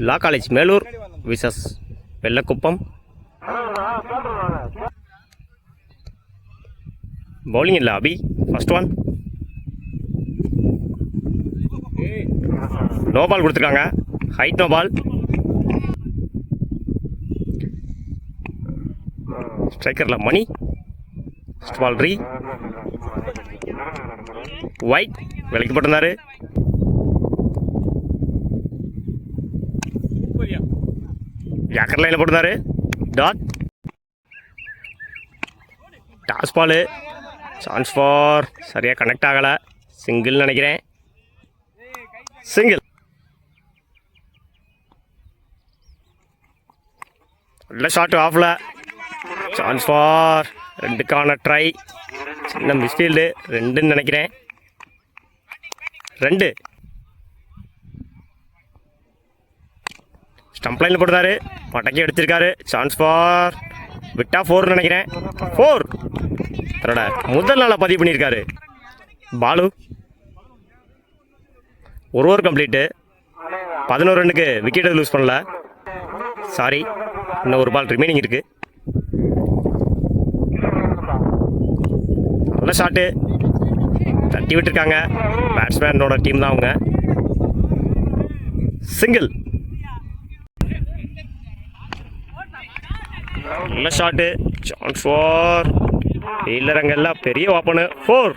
லா college Melur versus Vellakuppam. Bowling இல்லை Abhi. First one. No ball கொடுத்துருக்காங்க. Height no ball. ஸ்ட்ரைக்கரில் Mani. First ball ரீ. ஒயிட் விலைக்கு போட்டிருந்தாரு. யாக்கர் லைனில் போட்டிருந்தாரு. Dot. Toss ball. Chance four. சரியாக கனெக்ட் ஆகலை. சிங்கிள் நினைக்கிறேன். சிங்கிள். நல்ல ஷாட் ஆஃப்ல. Chance four. ரெண்டுக்கான ட்ரை. சின்ன மிஸ்ஃபீல்டு. ரெண்டுன்னு நினைக்கிறேன். ரெண்டு. ஸ்டம்ப் லைனில் போட்டுருந்தாரு. பட்டக்கி எடுத்திருக்காரு. Chance four. விட்டா ஃபோர்னு நினைக்கிறேன். ஃபோர். தன்னோட முதல் நாளாக பதிவு பண்ணியிருக்காரு. பாலு ஒரு ஓவர் கம்ப்ளீட்டு. 11 ரன்னுக்கு விக்கெட் லூஸ் பண்ணல. சாரி, இன்னும் ஒரு பால் ரிமைனிங் இருக்குது. நல்ல ஷாட்டு. தட்டி விட்டுருக்காங்க. பேட்ஸ்மேனோட டீம் தான் அவங்க. சிங்கிள். நல்ல ஷாட்டு. Chance for. இல்லறங்கெல்லாம் பெரிய ஓப்பனு. ஃபோர்.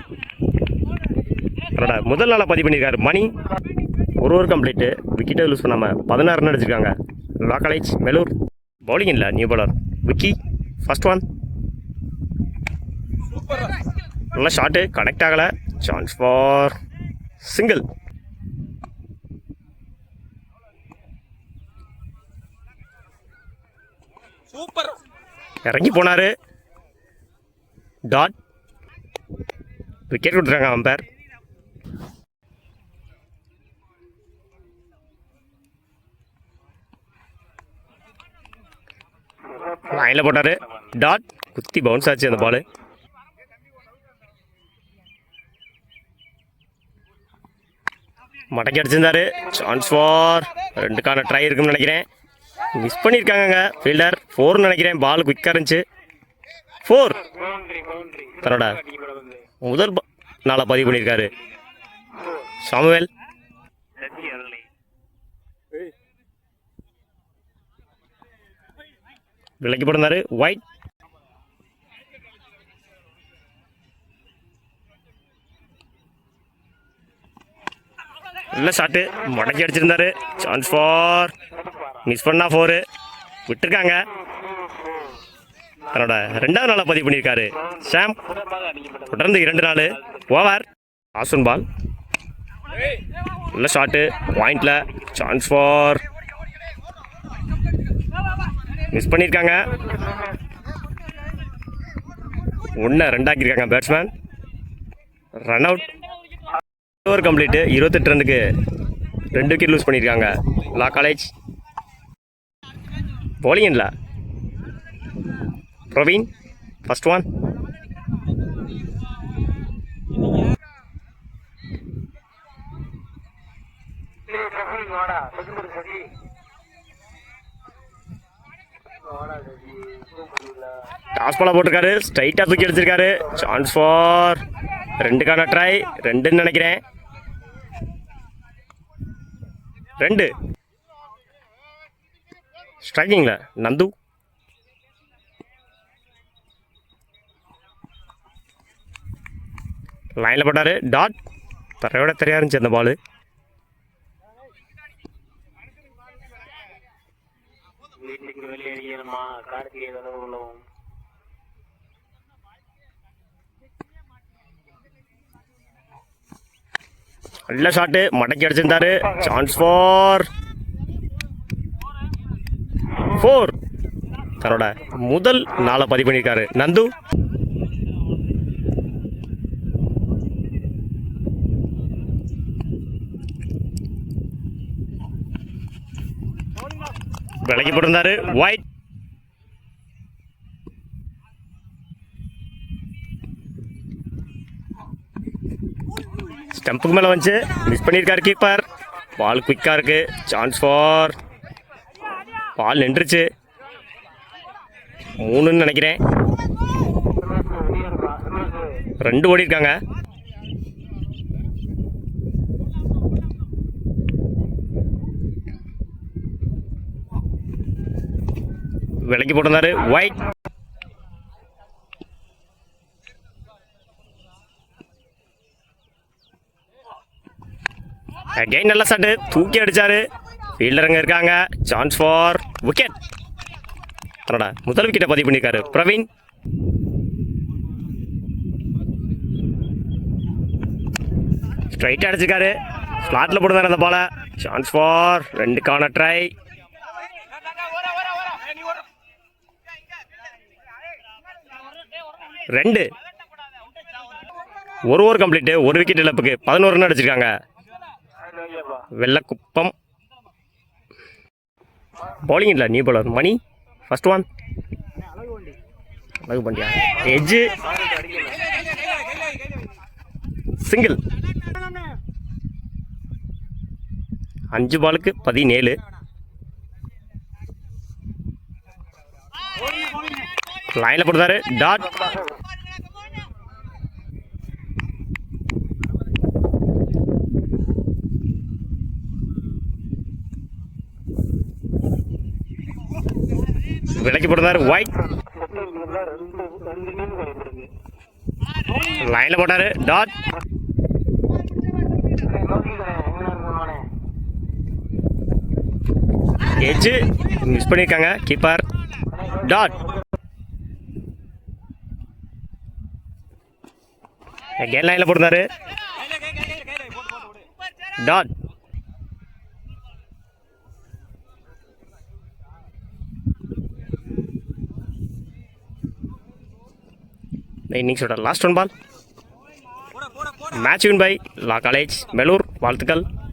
முதல் நாளாக பதிவு பண்ணியிருக்காரு மணி. ஒரு ஓவர் கம்ப்ளீட்டு. விக்கெட்டை லூஸ் பண்ணாமல் 16 ரன் அடிச்சிருக்காங்க. Law college Melur. பவுலிங் இல்லை, new bowler Vicky. First one. நல்ல ஷாட்டு. கனெக்ட் ஆகலை. Chance four. சிங்கிள். சூப்பர். இறங்கி போனார். டாட். விக்கெட் கொடுத்துருக்காங்க அம்பேர். லைனில் போட்டார். டாட். குத்தி பவுன்ஸ் ஆச்சு அந்த பால். மடக்கி அடிச்சிருந்தாரு. Chance four. ரெண்டுக்கான ட்ரை இருக்குன்னு நினைக்கிறேன். மிஸ் பண்ணியிருக்காங்க ஃபீல்டர். ஃபோர்னு நினைக்கிறேன். பால் குயிக்காக இருந்துச்சு. ஃபோர். தன்னோட முதல் நாளாக பதிவு பண்ணியிருக்காரு சாமுவேல். விலைக்கு போட்டிருந்தாரு. ஒயிட். நல்ல ஷாட்டு. மடக்கி அடிச்சிருந்தாரு. Chance four. மிஸ் பண்ணா ஃபோரு. விட்டுருக்காங்க. தன்னோட 2வது நாளாக பதிவு பண்ணியிருக்காரு ஷாம். தொடர்ந்து 2 நாள். ஓவர். ஆசன் பால். நல்ல ஷாட்டு. பாயிண்டில். Chance four. மிஸ் பண்ணியிருக்காங்க. 1 2 batsman. Run out. Over complete. 28 ரன்னுக்கு 2 விக்கெட் லூஸ் பண்ணியிருக்காங்க லா காலேஜ். பவுலிங் இல்லை பிரவீன். First one. டாஸ் பாலா போட்டிருக்காரு. ஸ்ட்ரைட்டாக தூக்கி அடிச்சிருக்காரு. Chance four. ரெண்டுக்கான ட்ரை. ரெண்டுன்னு நினைக்கிறேன். 2. ஸ்ட்ரைக்கிங்கில் நந்து. லைனில் போட்டார். டாட். தரையோட தெரியா இருந்துச்சு அந்த பால். நல்ல ஷாட்டு. மடக்கி அடிச்சிருந்தாரு. Chance for. 4. தன்னோட முதல் நாளை பதிவு பண்ணியிருக்காரு நந்து. விலைக்கு போட்டிருந்தாரு. ஒயிட். ஸ்டம்புக்கு மேலே வந்துச்சு. மிஸ் பண்ணியிருக்காரு கீப்பர். பால் குயிக்காக இருக்குது. சான்ஸ் ஃபார் பால் நின்றுச்சு. 3ன்னு நினைக்கிறேன். 2 ஓடி இருக்காங்க. விலைக்கு போட்டிருந்தாரு. ஒயிட். அகைன் நல்ல ஷாட்டு, தூக்கி அடிச்சாரு. ஃபீல்டர் அங்கே இருக்காங்க. Chance for wicket. தன்னோட முதல் விக்கெட்டை பதிவு பண்ணியிருக்காரு பிரவீன். ஸ்ட்ரைட்டாக அடிச்சிருக்காரு. ஸ்லாட்டில் போட்டுருந்தாரு அந்த பாலை. சான்ஸ் ஃபார் 2க்கான ட்ரை. ரெண்டு. ஒரு ஓவர் கம்ப்ளீட்டு, 1 விக்கெட் இழப்புக்கு 11 ரன் அடிச்சிருக்காங்க. வெள்ளக்குப்பம் பவுலிங் இல்லை, new bowler Mani. First one. அழகு பண்ணியா எஜ்ஜு. சிங்கிள். 5 பாலுக்கு 17. லைனில் போடுறாரு. டாட். விலைக்கு போடுறாரு. ஒயிட். லைனில் போட்டாரு. டாட். எஜ்ஜு மிஸ் பண்ணியிருக்காங்க கீப்பர். டாட். அகைன் லைனில் போட்டிருந்தாரு. டாட். இன்னிங்ஸோட last one ball. Match win by law college, Melur. வாழ்த்துக்கள்.